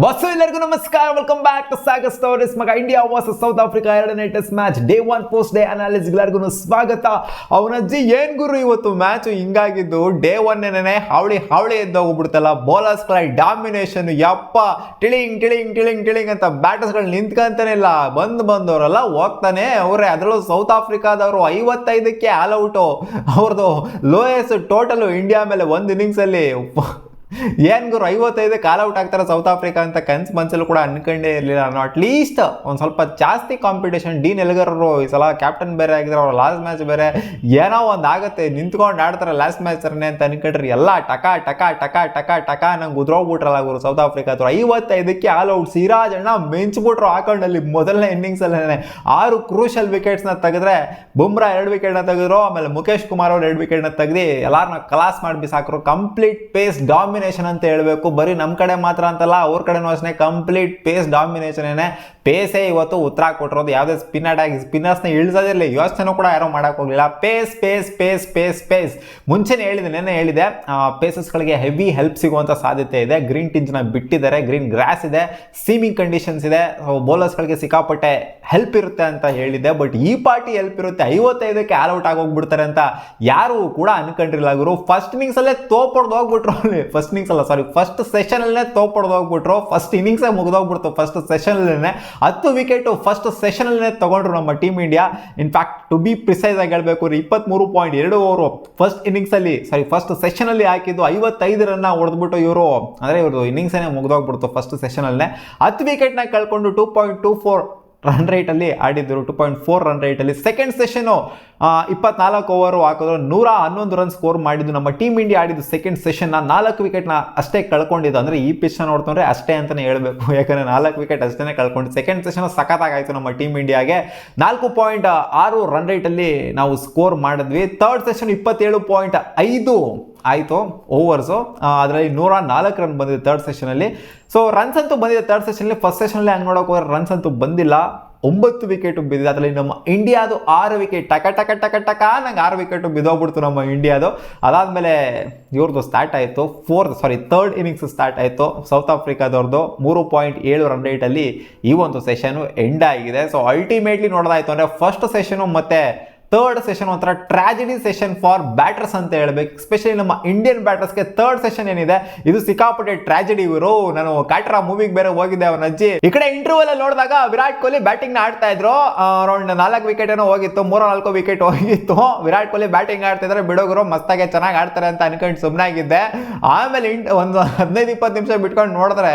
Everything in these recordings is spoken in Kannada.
ಬಸ್ಸು ಎಲ್ಲರಿಗೂ ನಮಸ್ಕಾರ, welcome back to Sagar stories. ಮಗ ಇಂಡಿಯಾ ವರ್ಸಸ್ ಸೌತ್ ಆಫ್ರಿಕಾ ಎರಡನೇ test match day 1 post day analysis ಎಲ್ಲರಿಗೂ ಸ್ವಾಗತ. ಅವನಜ್ಜಿ ಏನ್ ಗುರು ಇವತ್ತು ಮ್ಯಾಚ್ ಹಿಂಗಾಗಿದ್ದು, ಡೇ 1 ಹಾವಳಿ ಎದ್ದೋಗ್ಬಿಡ್ತಲ್ಲ. ಬೌಲರ್ಸ್ ಗಳ ಡಾಮಿನೇಷನ್ ಯಪ್ಪ, ಟಿಳಿಂಗ್ ಟಿಳಿಂಗ್ ಟಿಳಿಂಗ್ ಟಿಳಿಂಗ್ ಅಂತ ಬ್ಯಾಟರ್ಸ್ ಗಳು ನಿಂತ್ಕೊಂತಾನೆ ಇಲ್ಲ, ಬಂದವರೆಲ್ಲ ಹೋಗ್ತಾನೆ ಅವರೇ. ಅದರಲ್ಲೂ ಸೌತ್ ಆಫ್ರಿಕಾದವರು 55ಕ್ಕೆ ಆಲ್ ಔಟು. ಅವ್ರದ್ದು ಲೋಯೆಸ್ಟ್ ಟೋಟಲ್ ಇಂಡಿಯಾ ಮೇಲೆ ಒಂದು ಇನ್ನಿಂಗ್ಸ್ ಅಲ್ಲಿ. ಏನ್ ಗುರು 55ಕ್ಕೆ ಆಲ್ ಔಟ್ ಆಗ್ತಾರೆ ಸೌತ್ ಆಫ್ರಿಕಾ ಅಂತ ಕನ್ಸ್ ಮನ್ಸಲ್ಲೂ ಕೂಡ ಅನ್ಕೊಂಡೇ ಇರಲಿಲ್ಲ ನಾನು. ಅಟ್ಲೀಸ್ಟ್ ಒಂದು ಸ್ವಲ್ಪ ಜಾಸ್ತಿ ಕಾಂಪಿಟೇಷನ್. ಡೀನ್ ಎಲ್ಗರ್ರು ಈ ಸಲ ಕ್ಯಾಪ್ಟನ್ ಬೇರೆ ಆಗಿದ್ರೆ, ಅವ್ರ ಲಾಸ್ಟ್ ಮ್ಯಾಚ್ ಬೇರೆ ಏನೋ ಒಂದು ಆಗುತ್ತೆ, ನಿಂತ್ಕೊಂಡು ಆಡ್ತಾರೆ ಲಾಸ್ಟ್ ಮ್ಯಾಚ್ ಅಂತ ಅನ್ಕೊಂಡ್ರಿ. ಎಲ್ಲ ಟಕ ಟಕ ಟಕ ಟಕ ಟಕ ನಂಗೆ ಉದ್ರೋಗ್ಬಿಟ್ರಲ್ಲ ಗುರು ಸೌತ್ ಆಫ್ರಿಕಾದವ್ರು. 55ಕ್ಕೆ ಆಲ್ ಔಟ್. ಸಿರಾಜ್ ಅಣ್ಣ ಮೆಂಚ್ಬಿಟ್ರು ಹಾಕೊಂಡಲ್ಲಿ ಮೊದಲನೇ ಇನ್ನಿಂಗ್ಸ್ ಅಲ್ಲೇ 6 ಕ್ರೂಷಲ್ ವಿಕೆಟ್ಸ್ನ ತೆಗೆದ್ರೆ. ಬುಮ್ರಾ 2 ವಿಕೆಟ್ನ ತೆಗೆದ್ರು, ಆಮೇಲೆ ಮುಖೇಶ್ ಕುಮಾರ್ ಅವ್ರು 2 ವಿಕೆಟ್ನ ತೆಗೆದು ಎಲ್ಲಾರನ್ನ ಕ್ಲಾಸ್ ಮಾಡಿ ಬಿಸಾಕ್ರು. ಕಂಪ್ಲೀಟ್ ಪೇಸ್ ಡಾಮಿನೇಷನ್ ಅಂತ ಹೇಳ್ಬೇಕು. ಬರೀ ನಮ್ಮ ಕಡೆ ಮಾತ್ರ ಅಂತಲ್ಲ, ಅವ್ರ ಕಡೆನೂ ಅಷ್ಟೇ ಕಂಪ್ಲೀಟ್ ಪೇಸ್ ಡಾಮಿನೇಷನ್ ಏನೇ. ಪೇಸೇ ಇವತ್ತು ಉತ್ತರ ಕೊಟ್ಟಿರೋದು. ಯಾವುದೇ ಸ್ಪಿನ್ನರ್ಸ್ನ ಇಳಿಸೋದಿರಲಿ, ಯೋಚನೆ ಕೂಡ ಯಾರೋ ಮಾಡಕ್ ಹೋಗ್ಲಿಲ್ಲ. Pace pace pace pace pace. ಮುಂಚೆನೇ ಹೇಳಿದೆ ಪೇಸಸ್ಗಳಿಗೆ ಹೆವಿ ಹೆಲ್ಪ್ ಸಿಗುವಂತ ಸಾಧ್ಯತೆ ಇದೆ. ಗ್ರೀನ್ ಟಿಂಜ್ನ ಬಿಟ್ಟಿದ್ದಾರೆ, ಗ್ರೀನ್ ಗ್ರಾಸ್ ಇದೆ, ಸೀಮಿಂಗ್ ಕಂಡೀಷನ್ಸ್ ಇದೆ, ಬೌಲರ್ಸ್ಗಳಿಗೆ ಸಿಕ್ಕಾಪಟ್ಟೆ ಹೆಲ್ಪ್ ಇರುತ್ತೆ ಅಂತ ಹೇಳಿದೆ. ಬಟ್ ಈ ಪಾರ್ಟಿ ಹೆಲ್ಪ್ ಇರುತ್ತೆ, 55ಕ್ಕೆ ಆಲ್ ಔಟ್ ಆಗೋಗ್ಬಿಡ್ತಾರೆ ಅಂತ ಯಾರು ಕೂಡ ಅನ್ಕೊಂಡಿರಲಿಲ್ಲ ಗುರು. ಫಸ್ಟ್ ಇನ್ನಿಂಗ್ಸ್ ಅಲ್ಲೇ ತೋಪಡ್ದು ಹೋಗ್ಬಿಟ್ರು. ಅಲ್ಲಿ ಫಸ್ಟ್ ಸೆಷನ್ ಅಲ್ಲೇ ತೋಪಡ್ದು ಹೋಗ್ಬಿಟ್ರು. ಫಸ್ಟ್ ಇನ್ನಿಂಗ್ಸ್ ಮುಗಿದೋಗ್ಬಿಡ್ತು. ಫಸ್ಟ್ ಸೆಷನ್ ಅಲ್ಲೇ 10 ವಿಕೆಟ್ ಫಸ್ಟ್ ಸೆಷನ್ ಅಲ್ಲೇ ತಗೊಂಡ್ರು ನಮ್ಮ team India. In fact to be precise ಆಗಿ ಹೇಳ್ಬೇಕು, 23.2 ಓವರ್ ಫಸ್ಟ್ ಇನ್ನಿಂಗ್ಸ್ ಅಲ್ಲಿ ಫಸ್ಟ್ ಸೆಷನ್ ಅಲ್ಲಿ ಹಾಕಿದ್ದು 55 ರನ್ನ ಹೊಡೆದ್ಬಿಟ್ಟು ಇವರು, ಅಂದ್ರೆ ಇವ್ರದ್ದು ಇನ್ನಿಂಗ್ಸ್ ಏನೇ ಮುಗಿದೋಗ್ಬಿಡ್ತು ಫಸ್ಟ್ ಸೆಷನ್ ಅಲ್ಲೇ. 10 ವಿಕೆಟ್ನ ಕಳ್ಕೊಂಡು 2.24 ರನ್ ರೇಟ್ ಅಲ್ಲಿ ಆಡಿದ್ರು. 2.4 ರನ್ ರೇಟ್ ಅಲ್ಲಿ ಸೆಕೆಂಡ್ ಸೆಷನ್ 24 ಓವರ್ ಹಾಕಿದ್ರು, 111 ರನ್ ಸ್ಕೋರ್ ಮಾಡಿದ್ದು ನಮ್ಮ ಟೀಮ್ ಇಂಡಿಯಾ. ಆಡಿದ್ದು ಸೆಕೆಂಡ್ ಸೆಷನ್ 4 ವಿಕೆಟ್ನ ಅಷ್ಟೇ ಕಳ್ಕೊಂಡಿದ್ದು. ಅಂದ್ರೆ ಈ ಪಿಚ್ ನೋಡ್ತಂದ್ರೆ ಅಷ್ಟೇ ಅಂತಾನೆ ಹೇಳ್ಬೇಕು, ಯಾಕಂದ್ರೆ 4 ವಿಕೆಟ್ ಅಷ್ಟೇ ಕಳ್ಕೊಂಡು ಸೆಕೆಂಡ್ ಸೆಷನ್ ಸಖತ್ತಾಗಾಯ್ತು ನಮ್ಮ ಟೀಮ್ ಇಂಡಿಯಾಗೆ. 4.6 ರನ್ ರೇಟ್ ಅಲ್ಲಿ ನಾವು ಸ್ಕೋರ್ ಮಾಡಿದ್ವಿ. ಥರ್ಡ್ ಸೆಷನ್ 27.5 ಆಯಿತು ಓವರ್ಸು. ಅದರಲ್ಲಿ 104 ರನ್ ಬಂದಿದೆ ಥರ್ಡ್ ಸೆಷನಲ್ಲಿ. ಸೊ ರನ್ಸ್ ಅಂತೂ ಬಂದಿದೆ ಥರ್ಡ್ ಸೆಷನಲ್ಲಿ. ಫಸ್ಟ್ ಸೆಷನಲ್ಲಿ ಹಂಗೆ ನೋಡೋಕೆ ಹೋದ್ರೆ ರನ್ಸ್ ಅಂತೂ ಬಂದಿಲ್ಲ. 9 ವಿಕೆಟ್ ಬಿದ್ದಿದೆ. ಅದರಲ್ಲಿ ನಮ್ಮ ಇಂಡಿಯಾದು 6 ವಿಕೆಟ್ ಟಕ ಟಕ ಟಕ ಟಕ ನಂಗೆ 6 ವಿಕೆಟ್ ಬಿದ್ದೋಗ್ಬಿಡ್ತು ನಮ್ಮ ಇಂಡಿಯಾದು. ಅದಾದಮೇಲೆ ಇವ್ರದ್ದು ಸ್ಟಾರ್ಟ್ ಆಯಿತು, ಥರ್ಡ್ ಇನ್ನಿಂಗ್ಸ್ ಸ್ಟಾರ್ಟ್ ಆಯಿತು ಸೌತ್ ಆಫ್ರಿಕಾದವ್ರದ್ದು. 3.7 ರನ್ ರೇಟಲ್ಲಿ ಈ ಒಂದು ಸೆಷನು ಎಂಡ್ ಆಗಿದೆ. ಸೊ ಅಲ್ಟಿಮೇಟ್ಲಿ ನೋಡೋದಾಯ್ತು ಅಂದರೆ ಫಸ್ಟ್ ಸೆಷನು ಮತ್ತು ಥರ್ಡ್ ಸೆಷನ್ ಒಂಥರ ಟ್ರಾಜಿಡಿ ಸೆಷನ್ ಫಾರ್ ಬ್ಯಾಟರ್ಸ್ ಅಂತ ಹೇಳ್ಬೇಕು. ಎಸ್ಪೆಷಲಿ ನಮ್ಮ ಇಂಡಿಯನ್ ಬ್ಯಾಟರ್ಸ್ಗೆ ಥರ್ಡ್ ಸೆಷನ್ ಏನಿದೆ ಇದು ಸಿಕ್ಕಾಪಟ್ಟೆ ಟ್ರಾಜಿಡಿ ಇವರು. ನಾನು ಕಾಟ್ರಾ ಮೂವಿಗೆ ಬೇರೆ ಹೋಗಿದ್ದೆ ಅವನ ಅಜ್ಜಿ. ಈ ಕಡೆ ಇಂಟರ್ವ್ಯೂ ಅಲ್ಲಿ ನೋಡಿದಾಗ ವಿರಾಟ್ ಕೊಹ್ಲಿ ಬ್ಯಾಟಿಂಗ್ ನ ಆಡ್ತಾ ಇದ್ರು. ಅರೌಂಡ್ 4 ವಿಕೆಟ್ ಏನೋ ಹೋಗಿತ್ತು, 3-4 ವಿಕೆಟ್ ಹೋಗಿತ್ತು. ವಿರಾಟ್ ಕೊಹ್ಲಿ ಬ್ಯಾಟಿಂಗ್ ಆಡ್ತಿದ್ರೆ ಬಿಡೋಗರು ಮಸ್ತಾಗೆ ಚೆನ್ನಾಗಿ ಆಡ್ತಾರೆ ಅಂತ ಅನ್ಕೊಂಡು ಸುಮ್ಮನಾಗಿದ್ದೆ. ಆಮೇಲೆ ಒಂದು 15-20 ನಿಮಿಷ ಬಿಟ್ಕೊಂಡು ನೋಡಿದ್ರೆ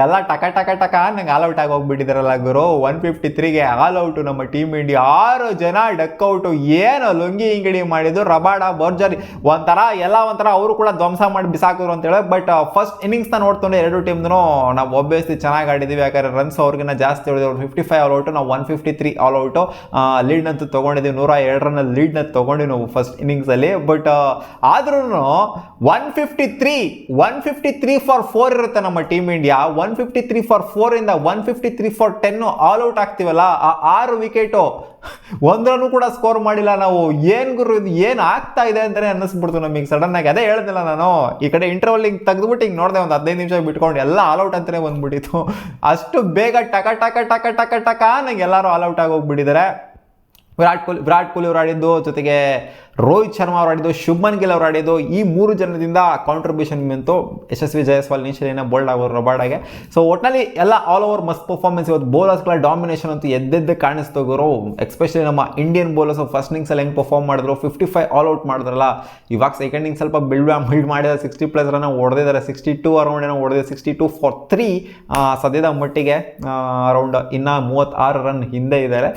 ಎಲ್ಲ ಟಕ ಟಕ ಟಕ ನಂಗೆ ಆಲ್ ಔಟ್ ಆಗಿ ಹೋಗ್ಬಿಟ್ಟಿದಾರಲ್ಲ ಗುರು. 153ಗೆ ಆಲ್ ಔಟ್ ನಮ್ಮ ಟೀಮ್ ಇಂಡಿಯಾ. 6 ಜನ ಡಕ್ ಔಟ್. ಏನು ಲುಂಗಿ ಇಂಗಡಿ ಮಾಡಿದ್ದು, ರಬಾಡ ಬರ್ಜರಿ ಒಂಥರ ಅವರು ಕೂಡ ಧ್ವಂಸ ಮಾಡಿ ಬಿಸಾಕಿದ್ರು ಅಂತ ಹೇಳಿ. ಬಟ್ ಫಸ್ಟ್ ಇನ್ನಿಂಗ್ಸ್ ನ ನೋಡ್ಕೊಂಡು ಎರಡು ಟೀಮ್ನು ನಾವು ಒಬ್ಬಿಯಸ್ಲಿ ಚೆನ್ನಾಗಿ ಆಡಿದೀವಿ. ಯಾಕಂದ್ರೆ ರನ್ಸ್ ಅವ್ರಿಗಿನ್ನ ಜಾಸ್ತಿ ಹೊಡೆದ್ರು. 55 ಆಲ್ ಔಟ್, ನಾವು 153 ಆಲ್ ಔಟ್ ಲೀಡ್ ನಂತೂ ತಗೊಂಡಿದ್ದೀವಿ. 102 ರನ್ ಲೀಡ್ ನ ತಗೊಂಡಿವಿ ನಾವು ಫಸ್ಟ್ ಇನ್ನಿಂಗ್ಸ್ ಅಲ್ಲಿ. ಬಟ್ ಆದ್ರೂ 153 ಫಾರ್ 4 ಇರುತ್ತೆ ನಮ್ಮ ಟೀಮ್ ಇಂಡಿಯಾ. 153 ಫಾರ್ 4 ಇಂದ 153 ಫಾರ್ 10 ಆಲ್ ಔಟ್ ಆಗ್ತೀವಲ್ಲ, ಆ 6 ವಿಕೆಟ್ ಒಂದ್ರನ್ನು ಕೂಡ ಸ್ಕೋರ್ ಮಾಡಿಲ್ಲ ನಾವು. ಏನ್ ಗುರು ಇದು ಏನ್ ಆಗ್ತಾ ಇದೆ ಅಂತಾನೆ ಅನ್ನಿಸ್ಬಿಡ್ತು ನಮಗೆ ಸಡನ್ ಆಗಿ. ಅದೇ ಹೇಳ್ದಿಲ್ಲ ನಾನು, ಈ ಕಡೆ ಇಂಟರ್ವಲ್ ಹಿಂಗ್ ತೆಗೆದ್ಬಿಟ್ಟು ಹಿಂಗ್ ನೋಡಿದೆ, ಒಂದು 15 ನಿಮಿಷ ಬಿಟ್ಕೊಂಡು ಎಲ್ಲ ಆಲ್ ಔಟ್ ಅಂತಾನೆ ಬಂದ್ಬಿಟ್ಟಿತ್ತು. ಅಷ್ಟು ಬೇಗ ಟಕ ಟಕ ಟಕ ಟಕ ಟಕ ನಂಗೆ ಎಲ್ಲರೂ ಆಲ್ ಔಟ್ ಆಗಿ ಹೋಗ್ಬಿಟ್ಟಿದ್ದಾರೆ. ವಿರಾಟ್ ಕೊಹ್ಲಿ ಅವರು ಆಡಿದ್ದು, ಜೊತೆಗೆ ರೋಹಿತ್ ಶರ್ಮಾ ಅವರು ಆಡಿದ್ದು, ಶುಭ್ಮನ್ ಗಿಲ್ ಅವರು ಆಡಿದ್ದು. ಈ 3 ಜನದಿಂದ ಕಾಂಟ್ರಿಬ್ಯೂಷನ್ ಬಂತು. ಯಶಸ್ವಿ ಜೈಸ್ವಾಲ್ ಇನಿಷಿಯಲಿ ಬೋಲ್ಡ್ ಆಗೋರು ರಬಾಡಾಗೆ. ಸೊ ಒಟ್ಟಿನಲ್ಲಿ ಎಲ್ಲ ಆಲ್ ಓವರ್ ಮಸ್ಟ್ ಪರ್ಫಾರ್ಮೆನ್ಸ್. ಇವತ್ತು ಬೌಲರ್ಸ್ಗಳ ಡಾಮಿನೇಷನ್ ಅಂತೂ ಎದ್ದೆದ್ದು ಕಾಣಿಸ್ತೋಗೋರು. ಎಸ್ಪೆಷಲಿ ನಮ್ಮ ಇಂಡಿಯನ್ ಬೌಲರ್ಸ್ ಫಸ್ಟ್ ಇನ್ನಿಂಗ್ಸ್ ಅಲ್ಲಿ ಹೆಂಗೆ ಪರ್ಫಾರ್ಮ್ ಮಾಡಿದ್ರು, 55 ಆಲ್ ಔಟ್ ಮಾಡಿದ್ರಲ್ಲ. ಇವಾಗ ಸೆಕೆಂಡ್ ಇನ್ನಿಂಗ್ಸ್ ಸ್ವಲ್ಪ ಬಿಲ್ಡ್ ಮಾಡಿದ 60+ ರನ್ ಹೊಡೆದಿದ್ದಾರೆ. 62 ಅರೌಂಡ್ ಏನೋ ಹೊಡೆದಿದೆ. 62 ಫಾರ್ 3 ಸದ್ಯದ ಮಟ್ಟಿಗೆ ಅರೌಂಡ್ ಇನ್ನು 36 ರನ್ ಹಿಂದೆ ಇದ್ದಾರೆ.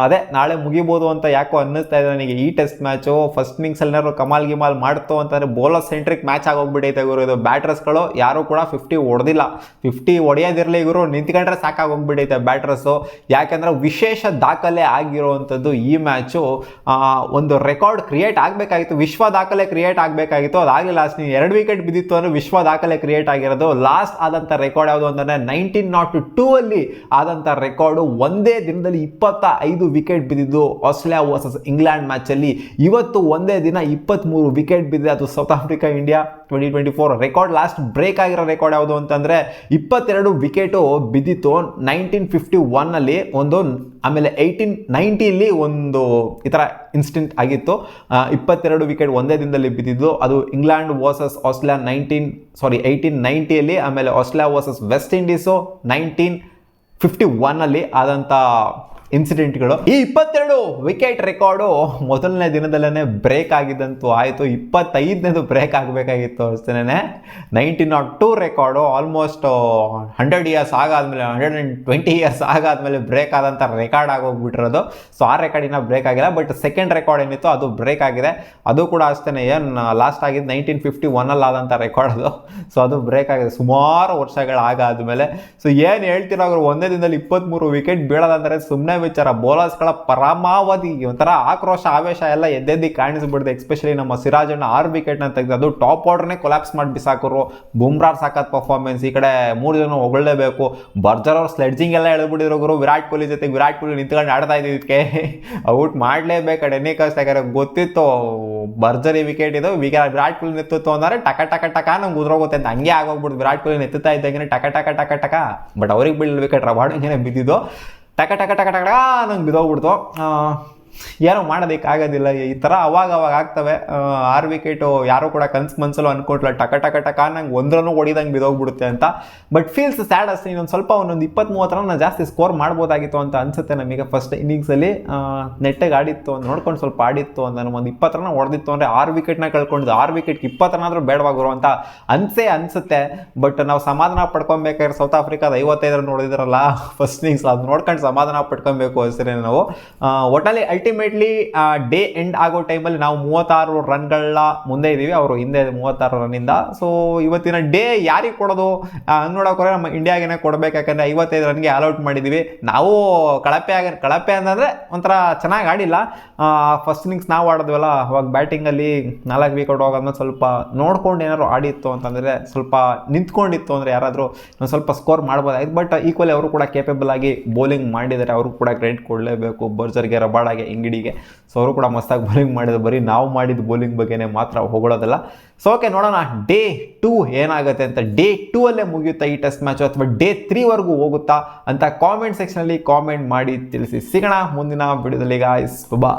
ಅದೇ ನಾಳೆ ಮುಗಿಬೋದು ಅಂತ ಯಾಕೋ ಅನ್ನಿಸ್ತಾ ಇದೆ ನನಗೆ ಈ ಟೆಸ್ಟ್ ಮ್ಯಾಚು. ಫಸ್ಟ್ ಇನ್ನಿಂಗ್ಸ್ ಅಲ್ಲಿ ಕಮಾಲ್ ಗಿಮಾಲ್ ಮಾಡ್ತು ಅಂತಂದ್ರೆ ಬೌಲರ್ ಸೆಂಟ್ರಿಕ್ ಮ್ಯಾಚ್ ಆಗೋಗ್ಬಿಟ್ಟೈತೆ ಇವರು. ಇದು ಬ್ಯಾಟರ್ಸ್ಗಳು ಯಾರು ಕೂಡ 50 ಹೊಡೆದಿಲ್ಲ. 50 ಹೊಡೆಯೋದಿರಲಿ, ಇವರು ನಿಂತ್ಕೊಂಡ್ರೆ ಸಾಕಾಗೋಗ್ಬಿಟ್ಟೈತೆ ಬ್ಯಾಟರ್ಸು. ಯಾಕಂದ್ರೆ ವಿಶೇಷ ದಾಖಲೆ ಆಗಿರುವಂಥದ್ದು ಈ ಮ್ಯಾಚು. ಒಂದು ರೆಕಾರ್ಡ್ ಕ್ರಿಯೇಟ್ ಆಗಬೇಕಾಗಿತ್ತು, ವಿಶ್ವ ದಾಖಲೆ ಕ್ರಿಯೇಟ್ ಆಗಬೇಕಾಗಿತ್ತು. ಅದಾಗಲಿಲ್ಲ. ಲಾಸ್ಟ್ 2 ವಿಕೆಟ್ ಬಿದ್ದಿತ್ತು ಅಂದ್ರೆ ವಿಶ್ವ ದಾಖಲೆ ಕ್ರಿಯೇಟ್ ಆಗಿರೋದು. ಲಾಸ್ಟ್ ಆದಂಥ ರೆಕಾರ್ಡ್ ಯಾವುದು ಅಂತಂದ್ರೆ 1902 ಅಲ್ಲಿ ಆದಂಥ ರೆಕಾರ್ಡು. ಒಂದೇ ದಿನದಲ್ಲಿ 25 5 ವಿಕೆಟ್ ಬಿದ್ದಿದ್ದು ಆಸ್ಟ್ರೇಲಿಯಾ ವರ್ಸಸ್ ಇಂಗ್ಲೆಂಡ್ ಮ್ಯಾಚಲ್ಲಿ. ಇವತ್ತು ಒಂದೇ ದಿನ 23 ವಿಕೆಟ್ ಬಿದ್ದಿದೆ. ಅದು South Africa India 2024 record. Last break ಆಗಿರೋ ರೆಕಾರ್ಡ್ ಯಾವುದು ಅಂತಂದರೆ 22 ವಿಕೆಟು ಬಿದ್ದಿತ್ತು 1951 ಒಂದು, ಆಮೇಲೆ 1890 ಒಂದು ಈ ಥರ ಇನ್ಸಿಡೆಂಟ್ ಆಗಿತ್ತು. 22 ವಿಕೆಟ್ ಒಂದೇ ದಿನದಲ್ಲಿ ಬಿದ್ದಿದ್ದು. ಅದು ಇಂಗ್ಲೆಂಡ್ ವರ್ಸಸ್ ಆಸ್ಟ್ರೇಲಿಯಾ 1890, ಆಮೇಲೆ ಆಸ್ಟ್ರೇಲಿಯಾ ವರ್ಸಸ್ ವೆಸ್ಟ್ ಇಂಡೀಸು 1951 ಆದಂಥ ಇನ್ಸಿಡೆಂಟ್ಗಳು. ಈ 22 ವಿಕೆಟ್ ರೆಕಾರ್ಡು ಮೊದಲನೇ ದಿನದಲ್ಲೇ ಬ್ರೇಕ್ ಆಗಿದ್ದಂತೂ ಆಯಿತು. 25ನೇದು ಬ್ರೇಕ್ ಆಗಬೇಕಾಗಿತ್ತು ಅಷ್ಟೇನೆ. 1902 ರೆಕಾರ್ಡು ಆಲ್ಮೋಸ್ಟ್ 100 ಇಯರ್ಸ್ ಆಗಾದ್ಮೇಲೆ, 120 ಇಯರ್ಸ್ ಆಗಾದ್ಮೇಲೆ ಬ್ರೇಕ್ ಆದಂಥ ರೆಕಾರ್ಡ್ ಆಗೋಗ್ಬಿಟ್ಟಿರೋದು. ಸೊ ಆ ರೆಕಾರ್ಡಿನ ಬ್ರೇಕ್ ಆಗಿಲ್ಲ. ಬಟ್ ಸೆಕೆಂಡ್ ರೆಕಾರ್ಡ್ ಏನಿತ್ತು ಅದು ಬ್ರೇಕ್ ಆಗಿದೆ. ಅದು ಕೂಡ ಅಷ್ಟೇ, ಏನು ಲಾಸ್ಟ್ ಆಗಿದ್ದು 1951 ಆದಂಥ ರೆಕಾರ್ಡ್ ಅದು. ಸೊ ಅದು ಬ್ರೇಕ್ ಆಗಿದೆ ಸುಮಾರು ವರ್ಷಗಳಾಗಾದ್ಮೇಲೆ. ಸೊ ಏನು ಹೇಳ್ತಿರೋ ಅವರು ಒಂದೇ ದಿನದಲ್ಲಿ 23 ವಿಕೆಟ್ ಬೀಳೋದಂದರೆ ಸುಮ್ಮನೆ ವಿಚಾರ. ಬೌಲರ್ಸ್ಗಳ ಪರಮಾವಧಿ ಒಂಥರ ಆಕ್ರೋಶ ಆವೇಶ ಎಲ್ಲ ಎದ್ದೆದ್ದಿ ಕಾಣಿಸ್ಬಿಡ್ದೆ. ಎಸ್ಪೆಷಲಿ ನಮ್ಮ ಸಿರಾಜಣ್ಣ 6 ವಿಕೆಟ್ನ ತೆಗೆದು, ಅದು ಟಾಪ್ ಆರ್ಡರ್ನೇ ಕೊಲಾಪ್ಸ್ ಮಾಡಿ ಬಿಸಾಕರು. ಬುಮ್ರಾ ಸಾಕತ್ ಪರ್ಫಾರ್ಮೆನ್ಸ್. ಈ ಕಡೆ 3 ಜನ ಹೊಗಳಲೇಬೇಕು. ಬರ್ಜರ್ ಅವ್ರು ಸ್ಲೆಡ್ಜಿಂಗ್ ಎಲ್ಲ ಎಳ್ಬಿಟ್ಟಿದ್ರು ಗುರು ವಿರಾಟ್ ಕೊಹ್ಲಿ ಜೊತೆಗೆ. ವಿರಾಟ್ ಕೊಹ್ಲಿ ನಿಂತ್ಕೊಂಡು ಆಡ್ತಾ ಇದ್ದಿದ್ದಕ್ಕೆ ಔಟ್ ಮಾಡಲೇಬೇಕು. ಎಣ್ಣೆ ಕಷ್ಟ ಗೊತ್ತಿತ್ತು ಭರ್ಜರಿ ವಿಕೆಟ್ ಇದು. ವಿರಾಟ್ ಕೊಹ್ಲಿ ನೆತ್ತಿತ್ತು ಅಂದರೆ ಟಕ ಟಕ ಟಕ ನಂಗೆ ಉದ್ರೋಗುತ್ತೆ ಅಂತ ಹಂಗೆ ಆಗೋಗ್ಬಿಡ್ತು. ವಿರಾಟ್ ಕೊಹ್ಲಿ ನೆತ್ತುತ್ತಾ ಇದ್ದಂಗೆ ಟಕ ಟಕ ಟಕ ಟಕ. ಬಟ್ ಅವ್ರಿಗೆ ಬೀಳ್ ವಿಕೆಟ್ ರಬಾರ್ಡ್ಗೆ ಬಿದ್ದಿದ್ದು. ಟಕ ಟಕ ಟಕ ಟಕ ನಂಗೆ ಬಿದ್ದೋಗ್ಬಿಡ್ತು. ಏನೋ ಮಾಡೋದಕ್ಕಾಗೋದಿಲ್ಲ. ಈ ಥರ ಅವಾಗ ಆಗ್ತವೆ. 6 ವಿಕೆಟು ಯಾರು ಕೂಡ ಮನ್ಸಲ್ಲೂ ಅನ್ಕೊಟ್ಲ ಟಕ ಟಕ ಟಕ ನಂಗೆ ಒಂದ್ರನೂ ಹೊಡಿದಂಗೆ ಬಿದ್ದೋಗ್ಬಿಡುತ್ತೆ ಅಂತ. ಬಟ್ ಫೀಲ್ಸ್ ಸ್ಯಾಡ್ ಅಷ್ಟೇ. ಇನ್ನೊಂದು ಸ್ವಲ್ಪ ಒಂದೊಂದು 20-30 ರನ್ ಜಾಸ್ತಿ ಸ್ಕೋರ್ ಮಾಡ್ಬೋದಾಗಿತ್ತು ಅಂತ ಅನ್ಸುತ್ತೆ ನಮಗೆ. ಫಸ್ಟ್ ಇನ್ನಿಂಗ್ಸಲ್ಲಿ ನೆಟ್ಟಿಗೆ ಆಡಿತ್ತು ಅಂತ ನೋಡ್ಕೊಂಡು ಸ್ವಲ್ಪ ಆಡಿತ್ತು ಅಂತ ಒಂದು 20 ರನ್ ಹೊಡೆದಿತ್ತು ಅಂದರೆ 6 ವಿಕೆಟ್ನ ಕಳ್ಕೊಂಡಿದ್ದು. 6 ವಿಕೆಟ್ಗೆ 20 ರನ್ ಆದರೂ ಬೇಡವಾಗರು ಅಂತ ಅನ್ಸುತ್ತೆ. ಬಟ್ ನಾವು ಸಮಾಧಾನ ಪಡ್ಕೊಬೇಕಾದ್ರೆ ಸೌತ್ ಆಫ್ರಿಕಾದ 55 ರನ್ ಹೊಡೆದಿದ್ರಲ್ಲ ಫಸ್ಟ್ ಇನ್ನಿಂಗ್ಸ್, ಅದು ನೋಡ್ಕೊಂಡು ಸಮಾಧಾನ ಪಡ್ಕೊಬೇಕು ಅಷ್ಟೇ ನಾವು. ಒಟ್ಟಲ್ಲಿ ಅಲ್ಟಿಮೇಟ್ಲಿ ಡೇ ಎಂಡ್ ಆಗೋ ಟೈಮಲ್ಲಿ ನಾವು 36 ರನ್ಗಳ ಮುಂದೆ ಇದ್ದೀವಿ, ಅವರು ಹಿಂದೆ 36 ರನ್ನಿಂದ. ಸೊ ಇವತ್ತಿನ ಡೇ ಯಾರಿಗೆ ಕೊಡೋದು ನೋಡೋಕೆ ನಮ್ಮ ಇಂಡಿಯಾಗೇನೆ ಕೊಡಬೇಕು. ಯಾಕಂದರೆ 55 ರನ್ಗೆ ಆಲ್ಔಟ್ ಮಾಡಿದ್ದೀವಿ ನಾವು. ಕಳಪೆ ಅಂತಂದರೆ ಒಂಥರ ಚೆನ್ನಾಗಿ ಆಡಿಲ್ಲ. ಫಸ್ಟ್ ಇನ್ನಿಂಗ್ಸ್ ನಾವು ಆಡಿದ್ವಲ್ಲ, ಅವಾಗ ಬ್ಯಾಟಿಂಗಲ್ಲಿ 4 ವಿಕೆಟ್ ಹೋಗೋದನ್ನ ಸ್ವಲ್ಪ ನೋಡ್ಕೊಂಡು ಏನಾದ್ರು ಆಡಿತ್ತು ಅಂತಂದರೆ, ಸ್ವಲ್ಪ ನಿಂತ್ಕೊಂಡಿತ್ತು ಅಂದರೆ ಯಾರಾದರೂ ಒಂದು ಸ್ವಲ್ಪ ಸ್ಕೋರ್ ಮಾಡ್ಬೋದಾಗಿತ್ತು. ಬಟ್ ಈಕ್ವಲಿ ಅವರು ಕೂಡ ಕೇಪಬಲ್ ಆಗಿ ಬೌಲಿಂಗ್ ಮಾಡಿದ್ದಾರೆ. ಅವರು ಕೂಡ ಕ್ರೆಡಿಟ್ ಕೊಡಲೇಬೇಕು. ಬರ್ಜರ್ಗೆ, ರಬಾಡಾಗೆ, ಇಂಗಿಡಿಗೆ. ಸೊ ಅವರು ಕೂಡ ಮಸ್ತಾಗಿ ಬೌಲಿಂಗ್ ಮಾಡಿದ್ರು. ಬರೀ ನಾವು ಮಾಡಿದ ಬೌಲಿಂಗ್ ಬಗ್ಗೆನೇ ಮಾತ್ರ ಹೊಗಳೋದಲ್ಲ. ಸೊ ಓಕೆ, ನೋಡೋಣ ಡೇ 2 ಏನಾಗುತ್ತೆ ಅಂತ. ಡೇ 2 ಅಲ್ಲೇ ಮುಗಿಯುತ್ತಾ ಈ ಟೆಸ್ಟ್ ಮ್ಯಾಚು ಅಥವಾ ಡೇ 3ವರೆಗೂ ಹೋಗುತ್ತಾ ಅಂತ ಕಾಮೆಂಟ್ ಸೆಕ್ಷನಲ್ಲಿ ಕಾಮೆಂಟ್ ಮಾಡಿ ತಿಳಿಸಿ. ಸಿಗೋಣ ಮುಂದಿನ ವಿಡಿಯೋದಲ್ಲಿ ಗಾಯ್ಸ್. ಬಾ.